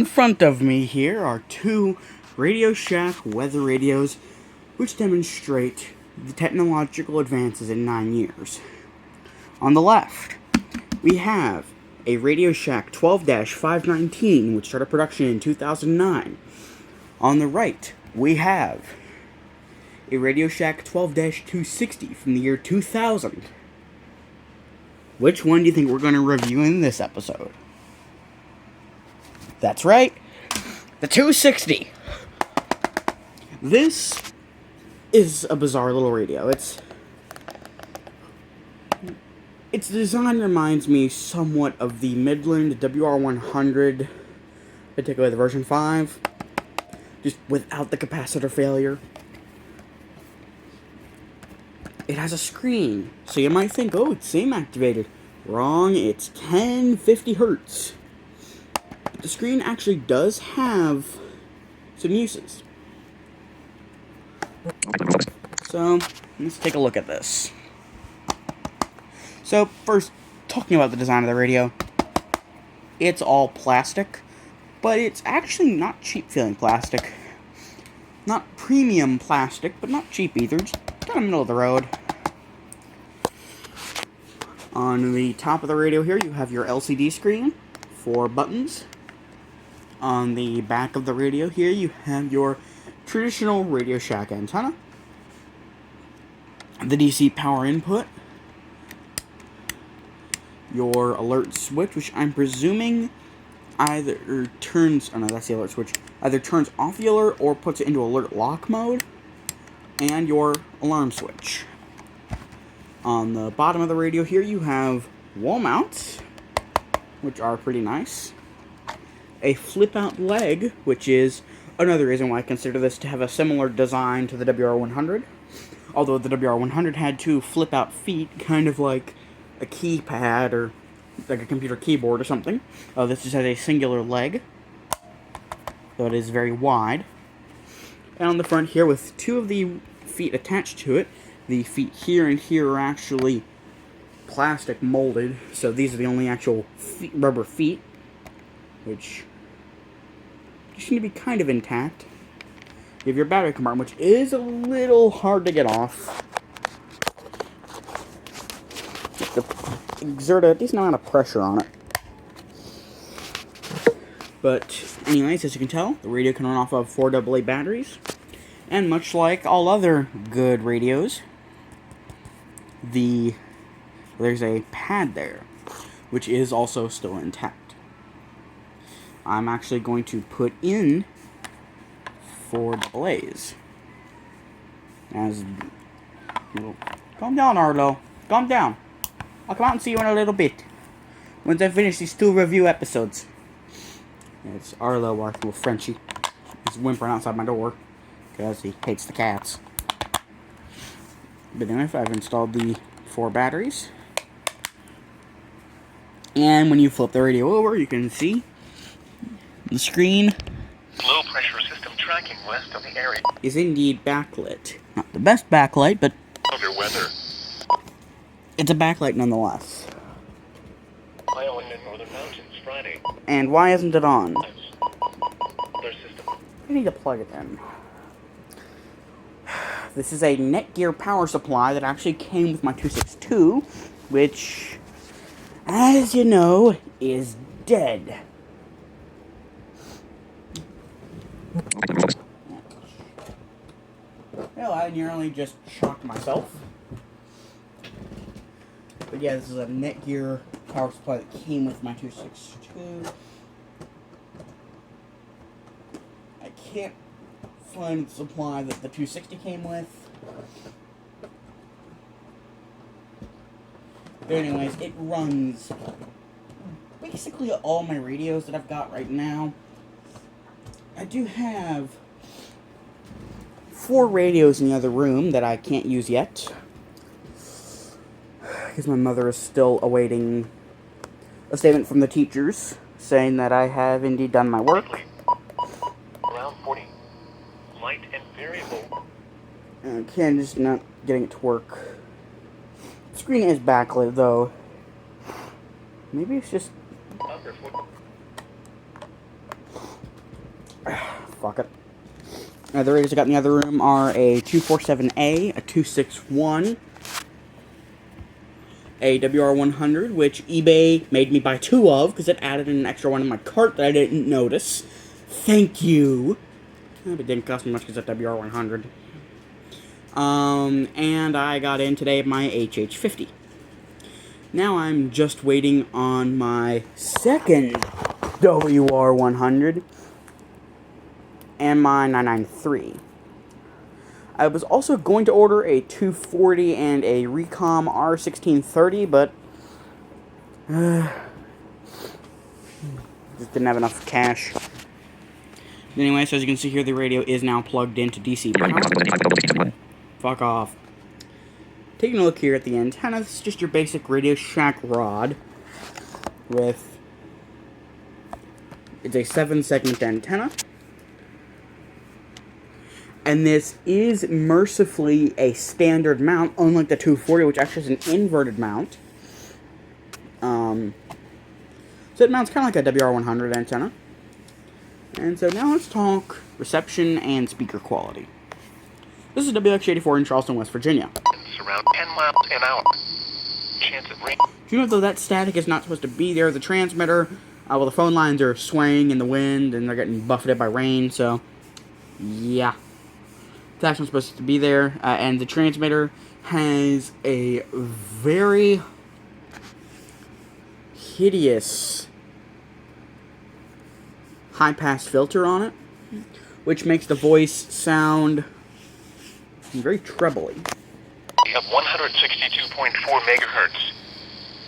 In front of me here are two RadioShack weather radios which demonstrate the technological advances in 9 years. On the left, we have a RadioShack 12-519 which started production in 2009. On the right, we have a RadioShack 12-260 from the year 2000. Which one do you think we're going to review in this episode? That's right, the 260. This is a bizarre little radio. Its design reminds me somewhat of the Midland WR100, particularly the version 5, just without the capacitor failure. It has a screen, so you might think, oh, it's SAM activated. Wrong, it's 1050 hertz. The screen actually does have some uses. So, let's take a look at this. So, first, talking about the design of the radio. It's all plastic, but it's actually not cheap feeling plastic. Not premium plastic, but not cheap either. Just kind of middle of the road. On the top of the radio here, you have your LCD screen, 4 buttons. On the back of the radio here, you have your traditional RadioShack antenna, the DC power input, your alert switch, which I'm presuming either turns, oh no, that's the alert switch, either turns off the alert or puts it into alert lock mode, and your alarm switch. On the bottom of the radio here, you have wall mounts, which are pretty nice. A flip-out leg, which is another reason why I consider this to have a similar design to the WR100. Although the WR100 had 2 flip-out feet, kind of like a keypad or like a computer keyboard or something. This just has a singular leg, though it is very wide. And on the front here, with 2 of the feet attached to it, the feet here and here are actually plastic molded, so these are the only actual rubber feet, which seem to be kind of intact. You have your battery compartment, which is a little hard to get off. You have to exert a decent amount of pressure on it. But anyways, as you can tell, the radio can run off of 4 AA batteries. And much like all other good radios, there's a pad there, which is also still intact. I'm actually going to put in 4 AA's. Calm down, Arlo. Calm down. I'll come out and see you in a little bit, once I finish these 2 review episodes. It's Arlo, our little Frenchie. He's whimpering outside my door, because he hates the cats. But anyway, I've installed the 4 batteries. And when you flip the radio over, you can see the screen low pressure system tracking west of the area is indeed backlit. Not the best backlight, but of weather. It's a backlight nonetheless. Iowa and Northern Mountains Friday. And why isn't it on? Their system. I need to plug it in. This is a Netgear power supply that actually came with my 262, which, as you know, is dead. Well, I nearly just shocked myself. But yeah, this is a Netgear power supply that came with my 262. I can't find the supply that the 260 came with. But anyways, it runs basically all my radios that I've got right now. I do have 4 radios in the other room that I can't use yet, because my mother is still awaiting a statement from the teachers saying that I have indeed done my work. Around 40. Light and variable. Okay, I'm just not getting it to work. The screen is backlit though. Maybe it's just Under 40. fuck it. The radios I got in the other room are a 247A, a 261, a WR100, which eBay made me buy 2 of, because it added an extra one in my cart that I didn't notice. Thank you! But it didn't cost me much because it's WR100. And I got in today my HH50. Now I'm just waiting on my second WR100 and my 993. I was also going to order a 240 and a Recom R1630, but just didn't have enough cash. Anyway, so as you can see here, the radio is now plugged into DC power. Fuck off. Taking a look here at the antenna, this is just your basic RadioShack rod with, it's a 7-segment antenna. And this is mercifully a standard mount, unlike the 240, which actually is an inverted mount. So it mounts kind of like a WR100 antenna. And so now let's talk reception and speaker quality. This is WX84 in Charleston, West Virginia. It's around 10 miles an hour. Chance of rain. Do you know, though, that static is not supposed to be there? The transmitter, well, the phone lines are swaying in the wind, and they're getting buffeted by rain, so yeah. It's actually supposed to be there, and the transmitter has a very hideous high-pass filter on it, which makes the voice sound very trebly. Of 162.4 megahertz,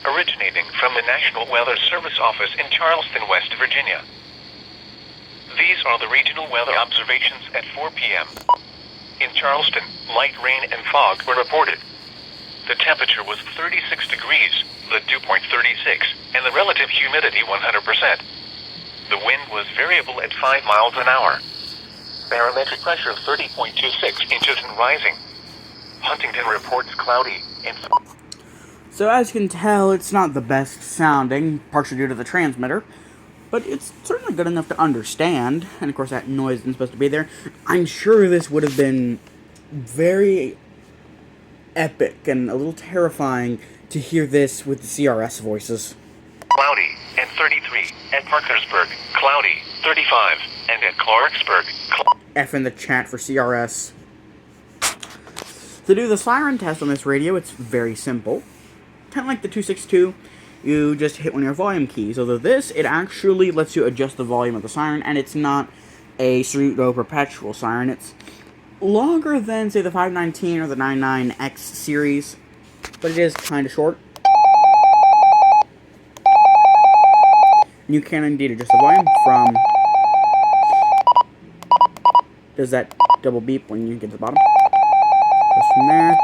originating from the National Weather Service Office in Charleston, West Virginia. These are the regional weather observations at 4 p.m. In Charleston, light rain and fog were reported. The temperature was 36 degrees, the dew point 36, and the relative humidity 100%. The wind was variable at 5 miles an hour. Barometric pressure of 30.26 inches and rising. Huntington reports cloudy and... So as you can tell, it's not the best sounding, partially due to the transmitter, but it's certainly good enough to understand, and of course that noise isn't supposed to be there. I'm sure this would have been very epic and a little terrifying to hear this with the CRS voices. Cloudy and 33 at Parkersburg, cloudy 35, and at Clarksburg, F in the chat for CRS. To do the siren test on this radio, it's very simple. Kind of like the 262, you just hit one of your volume keys. Although this, it actually lets you adjust the volume of the siren, and it's not a pseudo-perpetual siren. It's longer than, say, the 519 or the 99X series, but it is kind of short. And you can indeed adjust the volume from... Does that double beep when you get to the bottom? Goes from there.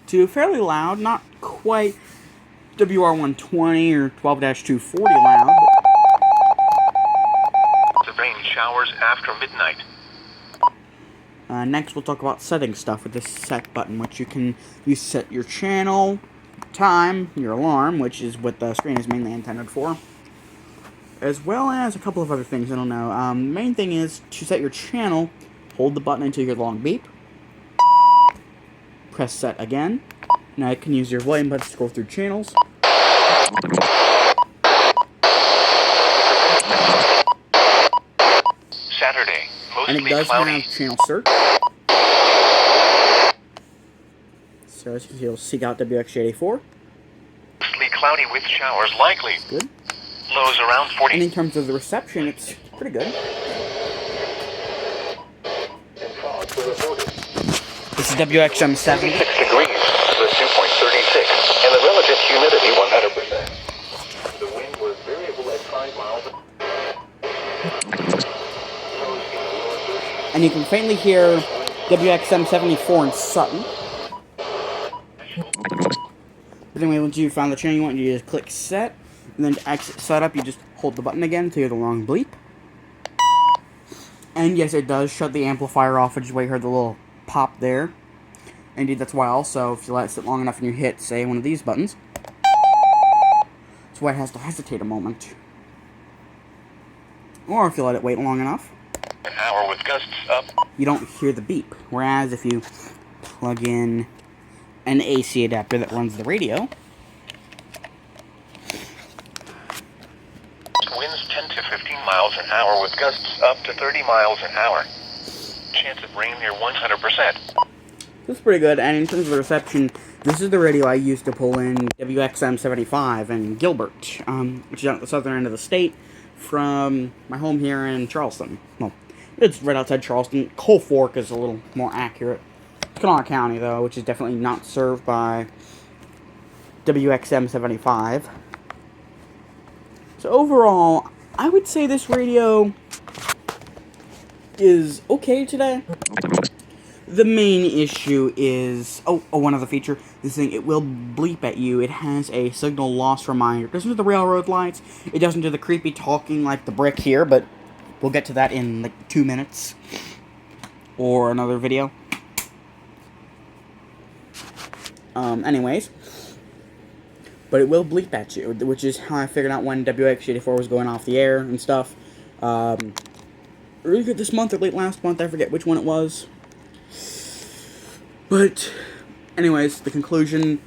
To fairly loud, not quite WR120 or 12-240 loud. The rain showers after midnight. Next, we'll talk about setting stuff with this set button, which you set your channel, time, your alarm, which is what the screen is mainly intended for, as well as a couple of other things. I don't know. The main thing is to set your channel, hold the button until you hear the long beep. Press set again. Now you can use your volume button to scroll through channels. Saturday, And mostly it does cloudy. have channel search. So as you can see, it'll seek out WX84. Mostly cloudy with showers likely. Good. Lows around 40. And in terms of the reception, it's pretty good. This is WXM7. 6 degrees, the dew point 36, and the relative humidity 100%. The wind was variable at 5 miles. And you can faintly hear WXM74 in Sutton. But anyway, once you found the channel you want, you just click set. And then to exit setup, you just hold the button again to hear the long bleep. And yes, it does shut the amplifier off, which is why you heard the little pop there. Indeed, that's why also, if you let it sit long enough and you hit, say, one of these buttons, that's why it has to hesitate a moment. Or if you let it wait long enough, An hour with gusts up. you don't hear the beep. Whereas if you plug in an AC adapter that runs the radio, Winds 10 to 15 miles an hour with gusts up to 30 miles an hour. Chance of rain near 100%. it's pretty good. And in terms of the reception, this is the radio I used to pull in WXM 75 in Gilbert, which is at the southern end of the state, from my home here in Charleston. Well, it's right outside Charleston. Coal Fork is a little more accurate. Kanawha County, though, which is definitely not served by WXM 75. So overall, I would say this radio is okay today. The main issue is, one other feature, this thing, it will bleep at you. It has a signal loss reminder. It doesn't do the railroad lights, it doesn't do the creepy talking like the brick here, but we'll get to that in like 2 minutes. Or another video. Anyways. But it will bleep at you, which is how I figured out when WX84 was going off the air and stuff. Earlier this month or late last month, I forget which one it was. But, anyways, the conclusion,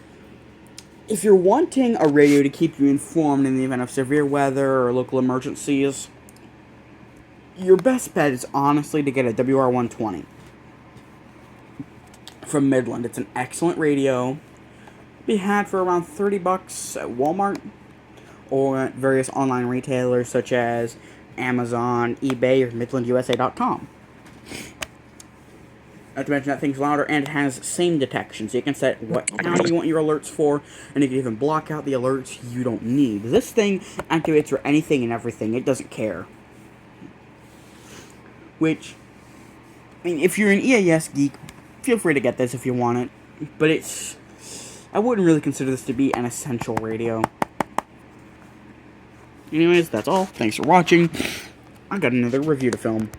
if you're wanting a radio to keep you informed in the event of severe weather or local emergencies, your best bet is honestly to get a WR120 from Midland. It's an excellent radio. Be had for around $30 at Walmart or at various online retailers such as Amazon, eBay, or MidlandUSA.com. Not to mention that thing's louder and it has same detection, so you can set what county you want your alerts for, and you can even block out the alerts you don't need. This thing activates for anything and everything. It doesn't care. Which, I mean, if you're an EAS geek, feel free to get this if you want it, but I wouldn't really consider this to be an essential radio. Anyways, that's all. Thanks for watching. I got another review to film.